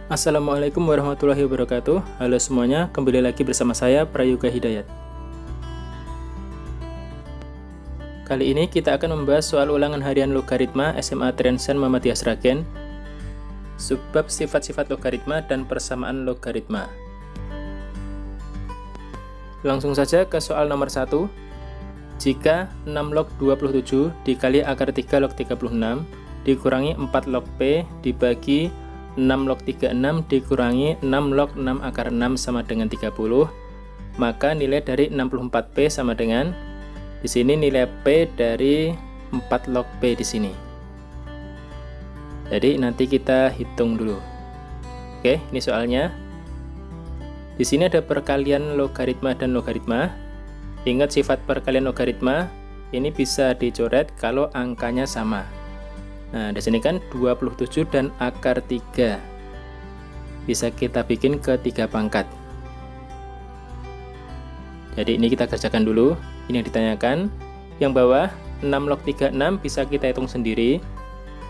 Assalamualaikum warahmatullahi wabarakatuh. Halo semuanya, kembali lagi bersama saya Prayoga Hidayat. Kali ini kita akan membahas soal ulangan harian logaritma SMA Trensen Muhammadiyah Sragen, subbab sifat-sifat logaritma dan persamaan logaritma. Langsung saja ke soal nomor 1. Jika 6 log 27 dikali akar 3 log 36 dikurangi 4 log P dibagi 6 log 36 dikurangi 6 log 6 akar 6 sama dengan 30, maka nilai dari 64P sama dengan, di sini nilai P dari 4 log P di sini. Jadi nanti kita hitung dulu. Oke, ini soalnya. Di sini ada perkalian logaritma dan logaritma. Ingat sifat perkalian logaritma ini bisa dicoret kalau angkanya sama. Nah, di sini kan 27 dan akar 3. Bisa kita bikin ke 3 pangkat. Jadi ini kita kerjakan dulu. Ini yang ditanyakan. Yang bawah 6 log 36 bisa kita hitung sendiri.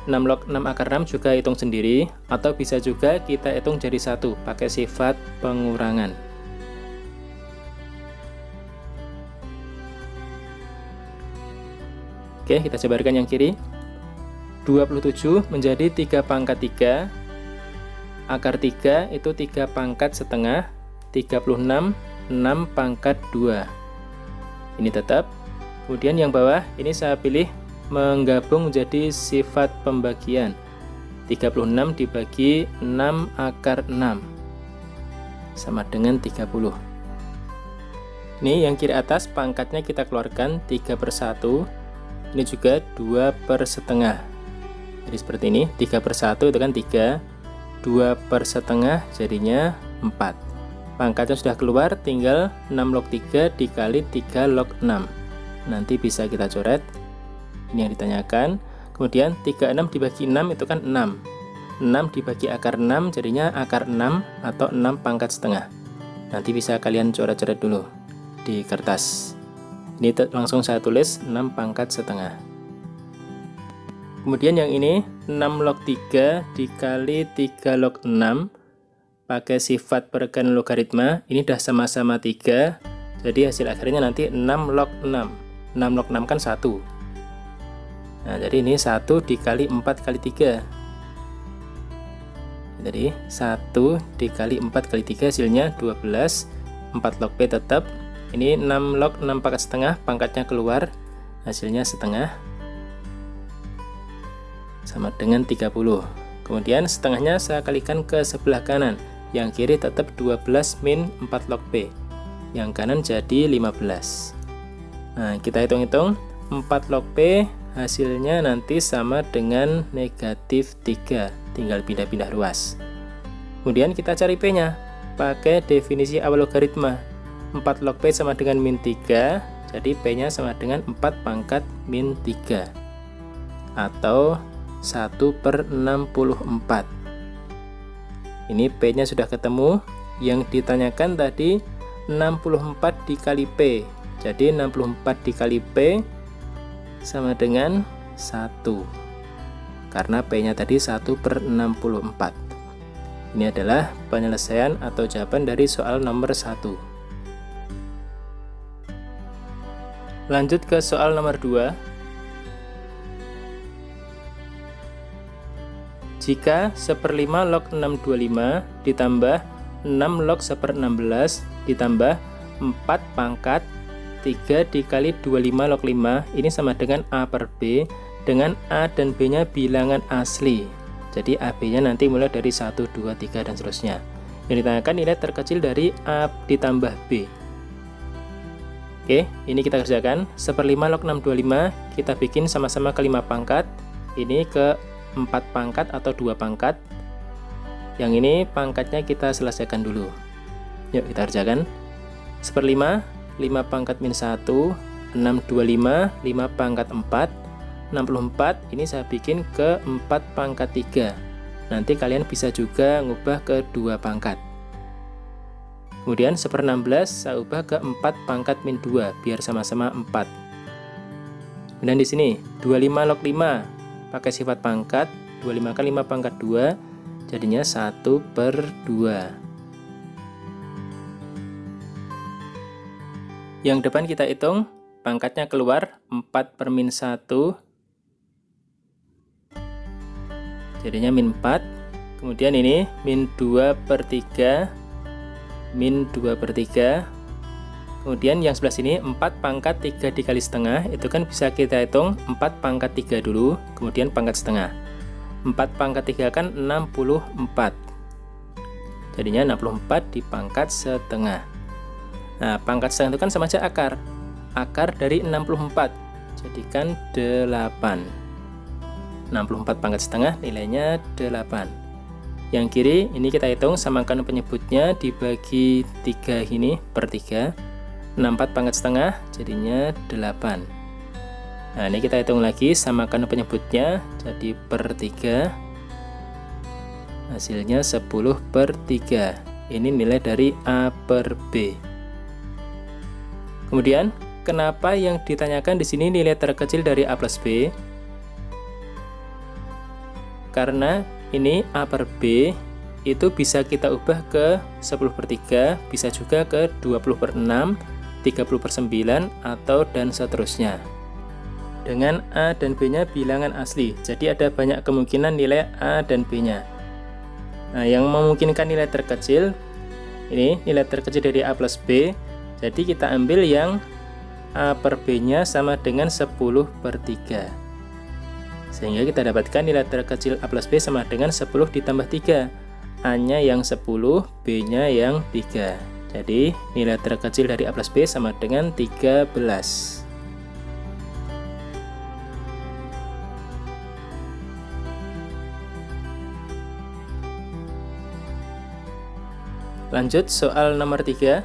6 log 6 akar 6 juga hitung sendiri, atau bisa juga kita hitung jadi satu pakai sifat pengurangan. Oke, kita sebarkan yang kiri. 27 menjadi 3 pangkat 3, akar 3 itu 3 pangkat setengah, 36, 6 pangkat 2. Ini tetap. Kemudian yang bawah ini saya pilih menggabung menjadi sifat pembagian. 36 dibagi 6 akar 6 sama dengan 30. Ini yang kiri atas pangkatnya kita keluarkan 3/1. Ini juga 2/1. Jadi seperti ini, 3/1 itu kan 3, 2/1 jadinya 4. Pangkatnya sudah keluar, tinggal 6 log 3 dikali 3 log 6. Nanti bisa kita coret. Ini yang ditanyakan. Kemudian 36 dibagi 6 itu kan 6. 6 dibagi akar 6 jadinya akar 6 atau 6 pangkat setengah. Nanti bisa kalian coret-coret dulu di kertas. Ini langsung saya tulis 6 pangkat setengah. Kemudian yang ini 6 log 3 dikali 3 log 6 pakai sifat perkalian logaritma. Ini dah sama-sama 3. Jadi hasil akhirnya nanti 6 log 6. 6 log 6 kan 1. Nah, jadi ini 1 dikali 4 kali 3. Jadi 1 dikali 4 kali 3 hasilnya 12. 4 log P tetap. Ini 6 log 6 pangkat setengah, pangkatnya keluar, hasilnya setengah sama dengan 30. Kemudian setengahnya saya kalikan ke sebelah kanan. Yang kiri tetap 12 min 4 log P. Yang kanan jadi 15. Nah, kita hitung-hitung 4 log P hasilnya nanti sama dengan negatif 3. Tinggal pindah-pindah ruas. Kemudian kita cari P-nya pakai definisi awal logaritma. 4 log P sama dengan min 3. Jadi P-nya sama dengan 4 pangkat min 3. Atau 1/64. Ini P-nya sudah ketemu. Yang ditanyakan tadi 64 dikali P. Jadi 64 dikali P sama dengan 1. Karena P-nya tadi 1/64. Ini adalah penyelesaian atau jawaban dari soal nomor 1. Lanjut ke soal nomor 2. Jika 1/5 log 625 ditambah 6 log 1/16 ditambah 4 pangkat 3 dikali 25 log 5 ini sama dengan A per B, dengan A dan B nya bilangan asli. Jadi AB nya nanti mulai dari 1, 2, 3 dan seterusnya. Yang ditanyakan nilai terkecil dari A ditambah B. Oke, ini kita kerjakan. 1/5 log 625 kita bikin sama-sama ke 5 pangkat. Ini ke 4 pangkat atau 2 pangkat. Yang ini pangkatnya kita selesaikan dulu. Yuk kita kerjakan. 1/5, 5 pangkat min 1, 625, 5 pangkat 4, 64. Ini saya bikin ke 4 pangkat 3. Nanti kalian bisa juga ngubah ke 2 pangkat. Kemudian 1/16 saya ubah ke 4 pangkat min 2 biar sama-sama 4. Dan di sini 25 log 5 pakai sifat pangkat, 25 kan 5 pangkat 2, jadinya 1/2. Yang depan kita hitung, pangkatnya keluar 4/-1, jadinya -4. Kemudian ini -2/3, -2/3. Kemudian yang sebelah sini 4 pangkat 3 dikali setengah, itu kan bisa kita hitung 4 pangkat 3 dulu, kemudian pangkat setengah. 4 pangkat 3 kan 64, jadinya 64 dipangkat setengah. Nah, pangkat setengah itu kan sama aja akar. Akar dari 64, jadikan 8. 64 pangkat setengah nilainya 8. Yang kiri ini kita hitung, samakan penyebutnya dibagi 3 ini per 3. 64 pangkat setengah jadinya 8. Nah, ini kita hitung lagi, samakan penyebutnya jadi per 3. Hasilnya 10/3. Ini nilai dari A per B. Kemudian, kenapa yang ditanyakan di sini nilai terkecil dari A plus B? Karena ini A per B itu bisa kita ubah ke 10/3, bisa juga ke 20/6, 30/9, atau dan seterusnya. Dengan A dan B-nya bilangan asli, jadi ada banyak kemungkinan nilai A dan B-nya. Nah, yang memungkinkan nilai terkecil, ini nilai terkecil dari A plus B, jadi kita ambil yang A per B-nya sama dengan 10/3. Sehingga kita dapatkan nilai terkecil A plus B sama dengan 10 ditambah 3. A-nya yang 10, B-nya yang 3. Jadi nilai terkecil dari A plus B sama dengan 13. Lanjut soal nomor 3.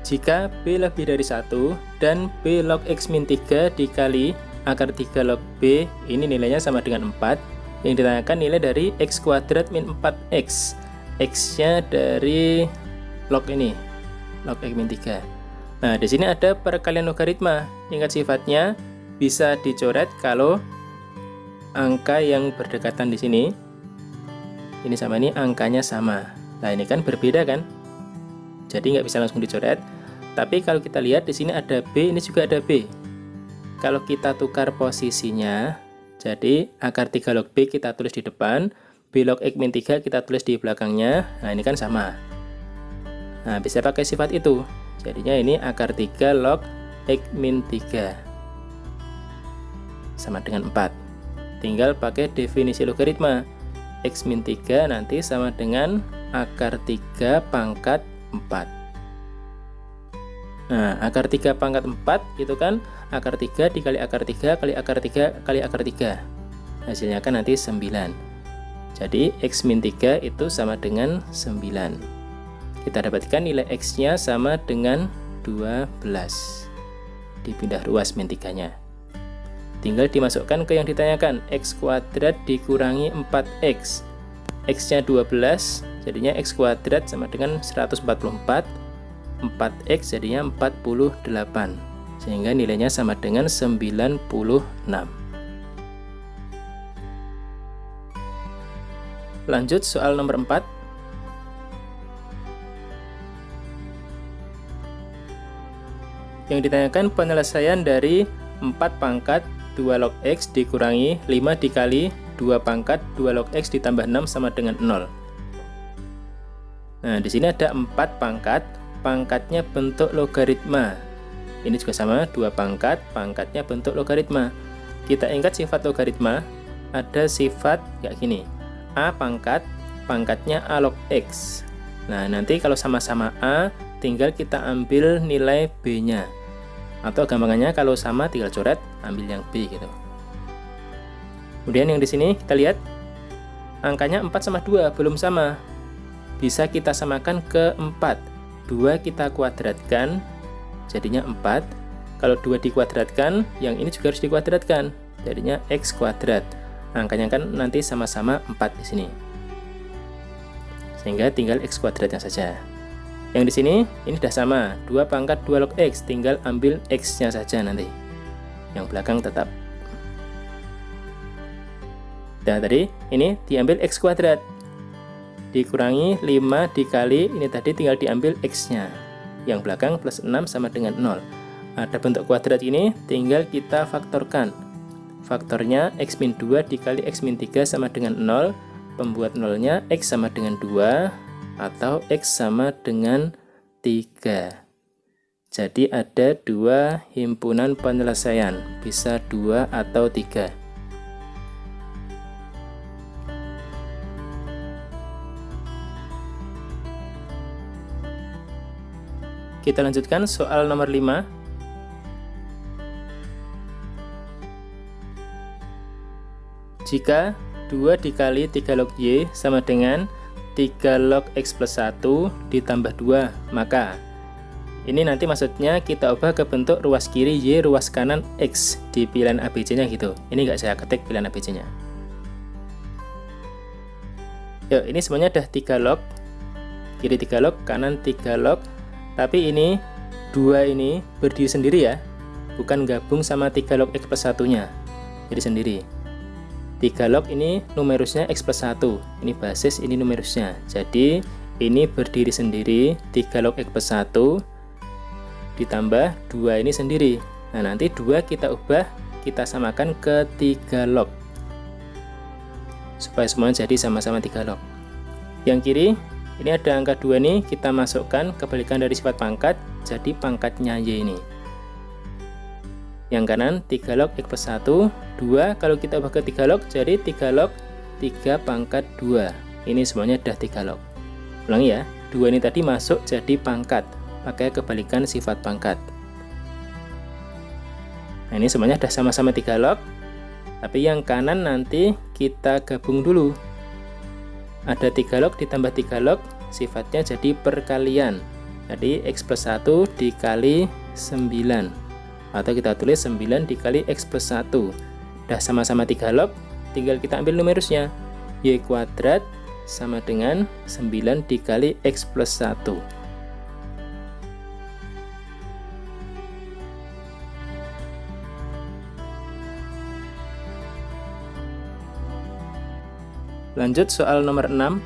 Jika B lebih dari 1 dan B log X min 3 dikali akar 3 log B, ini nilainya sama dengan 4. Yang ditanyakan nilai dari X kuadrat min 4X. X-nya dari log ini, log X min 3. Nah, di sini ada perkalian logaritma. Ingat sifatnya, bisa dicoret kalau angka yang berdekatan di sini, ini sama ini, angkanya sama. Nah, ini kan berbeda kan? Jadi nggak bisa langsung dicoret. Tapi kalau kita lihat di sini ada B, ini juga ada B. Kalau kita tukar posisinya, jadi akar 3 log B kita tulis di depan, B log X min 3 kita tulis di belakangnya. Nah, ini kan sama. Nah, bisa pakai sifat itu. Jadinya ini akar 3 log X min 3 sama dengan 4. Tinggal pakai definisi logaritma. X min 3 nanti sama dengan akar 3 pangkat 4. Nah, akar 3 pangkat 4 itu kan akar 3 dikali akar 3 kali akar 3 kali akar 3. Hasilnya kan nanti 9. Jadi X min 3 itu sama dengan 9. Kita dapatkan nilai X-nya sama dengan 12. Dipindah ruas min 3-nya. Tinggal dimasukkan ke yang ditanyakan, X kuadrat dikurangi 4X. X-nya 12, jadinya X kuadrat sama dengan 144. 4X jadinya 48. Sehingga nilainya sama dengan 96. Lanjut soal nomor 4. Yang ditanyakan penyelesaian dari 4 pangkat 2 log X dikurangi 5 dikali 2 pangkat 2 log X ditambah 6 sama dengan 0. Nah, di sini ada 4 pangkat, pangkatnya bentuk logaritma. Ini juga sama, 2 pangkat, pangkatnya bentuk logaritma. Kita ingat sifat logaritma, ada sifat kayak gini. A pangkat, pangkatnya A log X. Nah, nanti kalau sama-sama A, tinggal kita ambil nilai B-nya. Atau gampangannya kalau sama tinggal coret, ambil yang B gitu. Kemudian yang di sini kita lihat angkanya 4 sama 2 belum sama. Bisa kita samakan ke 4. 2 kita kuadratkan jadinya 4. Kalau 2 dikuadratkan, yang ini juga harus dikuadratkan. Jadinya X kuadrat. Angkanya kan nanti sama-sama 4 di sini. Sehingga tinggal X kuadratnya saja. Yang di sini ini sudah sama, 2 pangkat 2 log X, tinggal ambil X-nya saja nanti. Yang belakang tetap. Nah, tadi ini diambil X kuadrat. Dikurangi 5 dikali, ini tadi tinggal diambil X-nya. Yang belakang plus 6 sama dengan 0. Ada bentuk kuadrat ini, tinggal kita faktorkan. Faktornya X min 2 dikali X min 3 sama dengan 0. Pembuat 0-nya X sama dengan 2 atau X sama dengan 3. Jadi ada 2 himpunan penyelesaian, bisa 2 atau 3. Kita lanjutkan soal nomor 5. Jika 2 dikali 3 log Y sama dengan 3 log X plus 1 ditambah 2, maka ini nanti maksudnya kita ubah ke bentuk ruas kiri Y, ruas kanan X di pilihan ABC-nya gitu. Ini nggak saya ketik pilihan ABC-nya. Yuk, ini semuanya udah 3 log. Kiri 3 log, kanan 3 log. Tapi ini 2 ini berdiri sendiri ya, bukan gabung sama 3 log X plus 1-nya. Jadi sendiri. 3 log ini numerusnya X plus 1. Ini basis, ini numerusnya. Jadi ini berdiri sendiri, 3 log X plus 1 ditambah 2 ini sendiri. Nah, nanti 2 kita ubah, kita samakan ke 3 log. Supaya semuanya jadi sama-sama 3 log. Yang kiri, ini ada angka 2 nih, kita masukkan kebalikan dari sifat pangkat, jadi pangkatnya Y ini. Yang kanan 3 log X plus 1, 2 kalau kita ubah ke 3 log, jadi 3 log 3 pangkat 2. Ini semuanya udah 3 log. Ulangi ya, 2 ini tadi masuk jadi pangkat, pakai kebalikan sifat pangkat. Nah, ini semuanya udah sama-sama 3 log, tapi yang kanan nanti kita gabung dulu. Ada 3 log ditambah 3 log, sifatnya jadi perkalian. Jadi X plus 1 dikali 9. Atau kita tulis 9 dikali X plus 1. Udah sama-sama 3 log, tinggal kita ambil numerusnya. Y kuadrat sama dengan 9 dikali X plus 1. Lanjut soal nomor 6.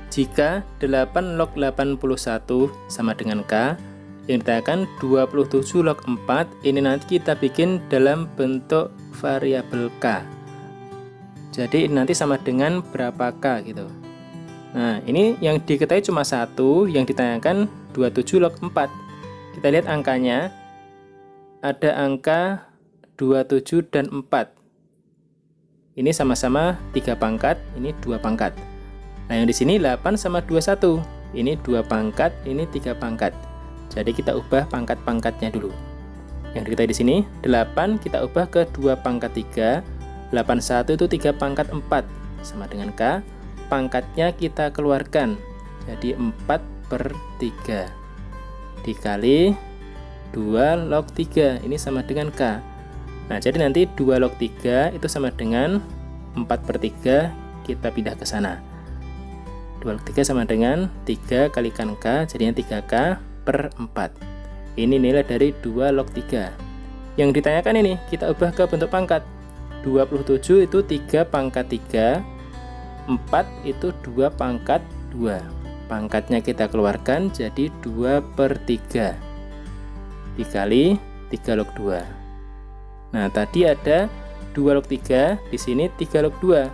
Jika 8 log 81 sama dengan K, yang ditanyakan 27 log 4, ini nanti kita bikin dalam bentuk variabel K. Jadi ini nanti sama dengan berapa K gitu. Nah, ini yang diketahui cuma 1, yang ditanyakan 27 log 4. Kita lihat angkanya, ada angka 27 dan 4. Ini sama-sama 3 pangkat, ini 2 pangkat. Nah, yang di sini 8 sama 21. Ini 2 pangkat, ini 3 pangkat. Jadi kita ubah pangkat-pangkatnya dulu. Yang kita di sini 8 kita ubah ke 2 pangkat 3. 81 itu 3 pangkat 4 sama dengan K. Pangkatnya kita keluarkan. Jadi 4/3 dikali 2 log 3. Ini sama dengan K. Nah, jadi nanti 2 log 3 itu sama dengan 4/3, kita pindah ke sana. 2 log 3 sama dengan 3 kalikan K, jadinya 3K per 4. Ini nilai dari 2 log 3. Yang ditanyakan ini, kita ubah ke bentuk pangkat. 27 itu 3 pangkat 3, 4 itu 2 pangkat 2. Pangkatnya kita keluarkan, jadi 2/3 dikali 3 log 2. Nah, tadi ada 2 log 3, di sini 3 log 2.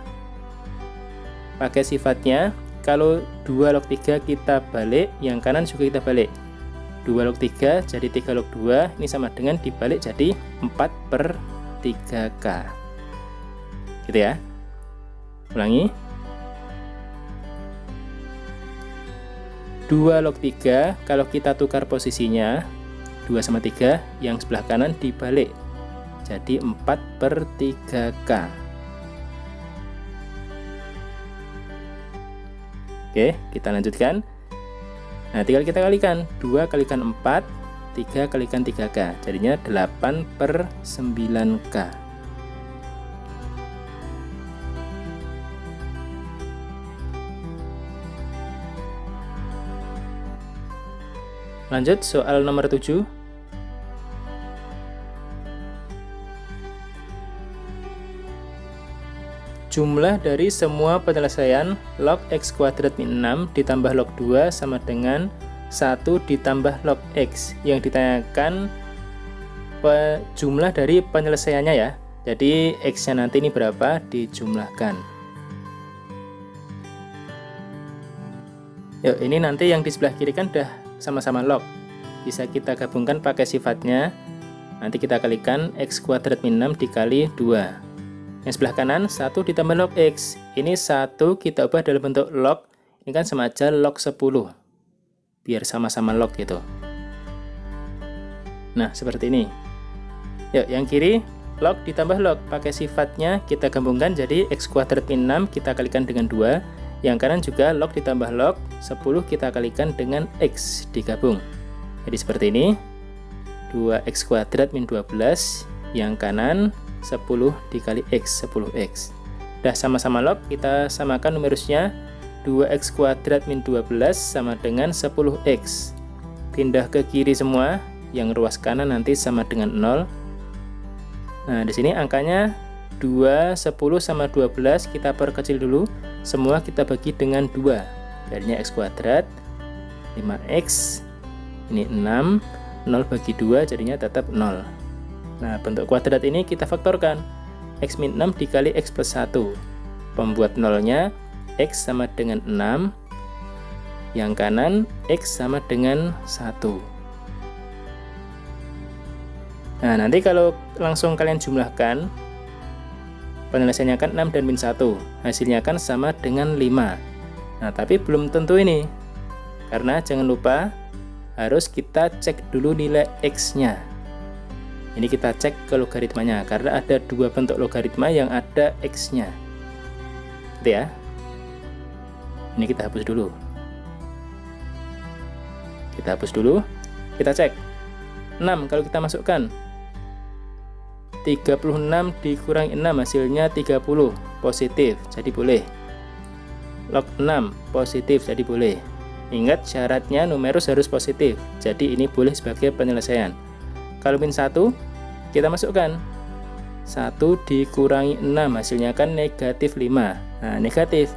Pakai sifatnya, kalau 2 log 3 kita balik, yang kanan juga kita balik. 2 log 3 jadi 3 log 2, ini sama dengan dibalik jadi 4/3K. Gitu ya. Ulangi. 2 log 3, kalau kita tukar posisinya, 2 sama 3, yang sebelah kanan dibalik. Jadi 4/3K. Oke, kita lanjutkan. Nah, tinggal kita kalikan. 2 kalikan 4, 3 kalikan 3K. Jadinya 8/9K. Lanjut soal nomor 7. jumlah dari semua penyelesaian log x kuadrat min 6 ditambah log 2 sama dengan 1 ditambah log x. Yang ditanyakan jumlah dari penyelesaiannya ya. Jadi x-nya nanti ini berapa dijumlahkan. Yuk, ini nanti yang di sebelah kiri kan udah sama-sama log. Bisa kita gabungkan pakai sifatnya. Nanti kita kalikan x kuadrat min 6 dikali 2. Yang sebelah kanan 1 ditambah log x. Ini 1 kita ubah dalam bentuk log. Ini kan sama aja log 10. Biar sama-sama log gitu. Nah, seperti ini. Yuk, yang kiri log ditambah log. Pakai sifatnya kita gabungkan jadi x kuadrat min 6 kita kalikan dengan 2. Yang kanan juga log ditambah log. 10 kita kalikan dengan x digabung. Jadi seperti ini. 2x kuadrat min 12. Yang kanan 10 dikali x, 10x. Udah sama-sama log, kita samakan numerusnya. 2x kuadrat min 12 sama dengan 10x. Pindah ke kiri semua. Yang ruas kanan nanti sama dengan 0. Nah, di sini angkanya 2, 10 sama 12 kita perkecil dulu. Semua kita bagi dengan 2. Jadinya x kuadrat 5x. Ini 6. 0 bagi 2 jadinya tetap 0. Nah, bentuk kuadrat ini kita faktorkan. X min 6 dikali x plus 1. Pembuat nolnya x sama dengan 6. Yang kanan x sama dengan 1. Nah, nanti kalau langsung kalian jumlahkan, penyelesaiannya kan 6 dan min 1. Hasilnya kan sama dengan 5. Nah, tapi belum tentu ini. Karena jangan lupa, harus kita cek dulu nilai x-nya. Ini kita cek ke logaritmanya, karena ada dua bentuk logaritma yang ada x-nya. Gitu ya. Ini kita hapus dulu. Kita hapus dulu. Kita cek. 6 kalau kita masukkan. 36 dikurangi 6 hasilnya 30, positif, jadi boleh. Log 6 positif, jadi boleh. Ingat syaratnya numerus harus positif, jadi ini boleh sebagai penyelesaian. Kalau min 1 kita masukkan 1 dikurangi 6 hasilnya kan negatif 5. Nah, negatif,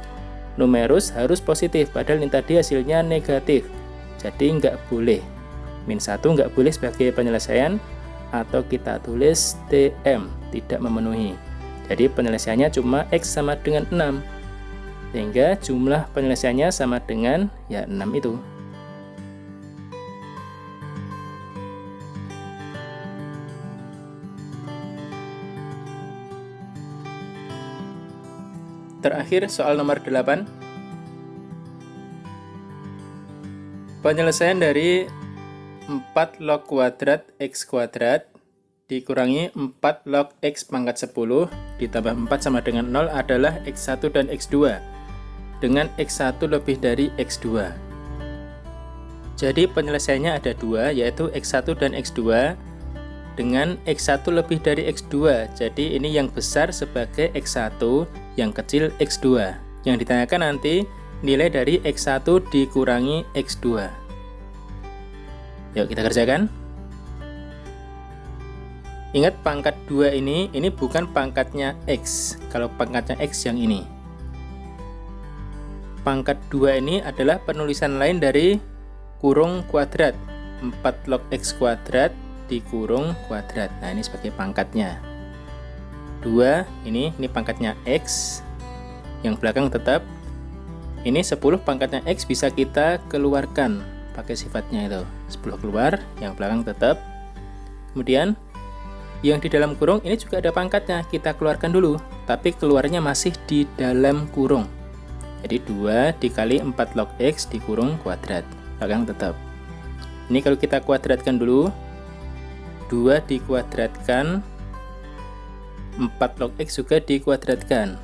numerus harus positif, padahal ini tadi hasilnya negatif, jadi nggak boleh. Min 1 nggak boleh sebagai penyelesaian, atau kita tulis TM, tidak memenuhi. Jadi penyelesaiannya cuma X sama dengan 6. Sehingga jumlah penyelesaiannya sama dengan ya 6 itu. Terakhir soal nomor 8. Penyelesaian dari 4 log kuadrat x kuadrat dikurangi 4 log x pangkat 10 ditambah 4 sama dengan 0 adalah x1 dan x2 dengan x1 lebih dari x2. Jadi penyelesaiannya ada dua, yaitu x1 dan x2 dengan x1 lebih dari x2. Jadi ini yang besar sebagai x1, yang kecil x2. Yang ditanyakan nanti nilai dari x1 dikurangi x2. Yuk kita kerjakan. Ingat pangkat 2 ini bukan pangkatnya x. Kalau pangkatnya x yang ini. Pangkat 2 ini adalah penulisan lain dari kurung kuadrat. 4 log x kuadrat dikurung kuadrat. Nah, ini sebagai pangkatnya. 2 ini pangkatnya x. Yang belakang tetap. Ini 10 pangkatnya x bisa kita keluarkan. Pakai sifatnya itu 10 keluar, yang belakang tetap. Kemudian yang di dalam kurung ini juga ada pangkatnya, kita keluarkan dulu, tapi keluarnya masih di dalam kurung. Jadi 2 dikali 4 log x dikurung kuadrat, belakang tetap. Ini kalau kita kuadratkan dulu, 2 dikuadratkan, 4 log x juga dikuadratkan.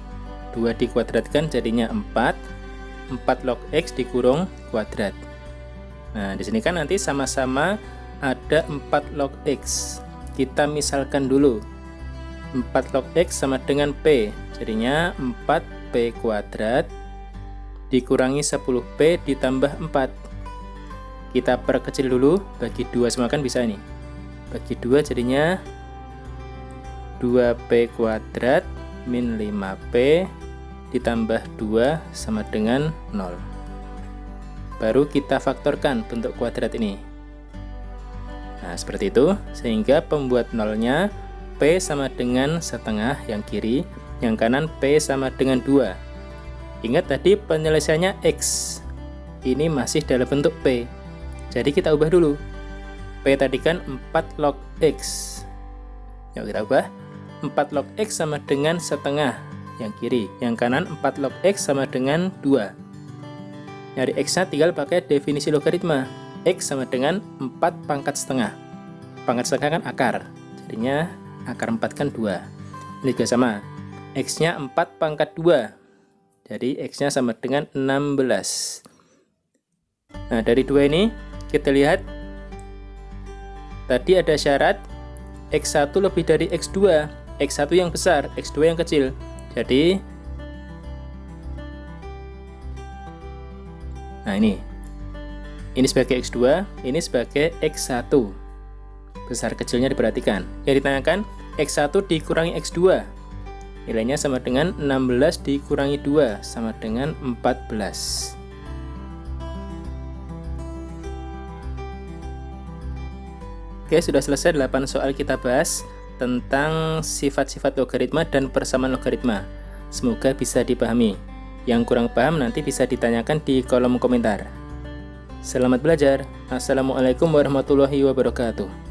2 dikuadratkan jadinya 4, 4 log x dikurung kuadrat. Nah, di sini kan nanti sama-sama ada 4 log x. Kita misalkan dulu. 4 log x sama dengan P. Jadinya 4P kuadrat dikurangi 10P ditambah 4. Kita perkecil dulu, bagi 2 semua kan bisa nih. Bagi 2 jadinya 2P kuadrat min 5P ditambah 2 sama dengan 0. Baru kita faktorkan bentuk kuadrat ini. Nah, seperti itu, sehingga pembuat nolnya P sama dengan setengah yang kiri, yang kanan P sama dengan 2. Ingat tadi penyelesaiannya X. Ini masih dalam bentuk P. Jadi kita ubah dulu. P tadi kan 4 log X. Yuk kita ubah. 4 log X sama dengan setengah yang kiri, yang kanan 4 log X sama dengan 2. Nyari X-nya tinggal pakai definisi logaritma. X sama dengan 4 pangkat setengah. Pangkat setengah kan akar. Jadinya akar 4 kan 2. Ini juga sama. X-nya 4 pangkat 2. Jadi X-nya sama dengan 16. Nah, dari 2 ini kita lihat tadi ada syarat X1 lebih dari X2. X1 yang besar, X2 yang kecil. Jadi nah ini sebagai X2, ini sebagai X1. Besar kecilnya diperhatikan. Yang ditanyakan X1 dikurangi X2. Nilainya sama dengan 16 dikurangi 2 sama dengan 14. Oke, sudah selesai 8 soal kita bahas tentang sifat-sifat logaritma dan persamaan logaritma. Semoga bisa dipahami. Yang kurang paham nanti bisa ditanyakan di kolom komentar. Selamat belajar. Assalamualaikum warahmatullahi wabarakatuh.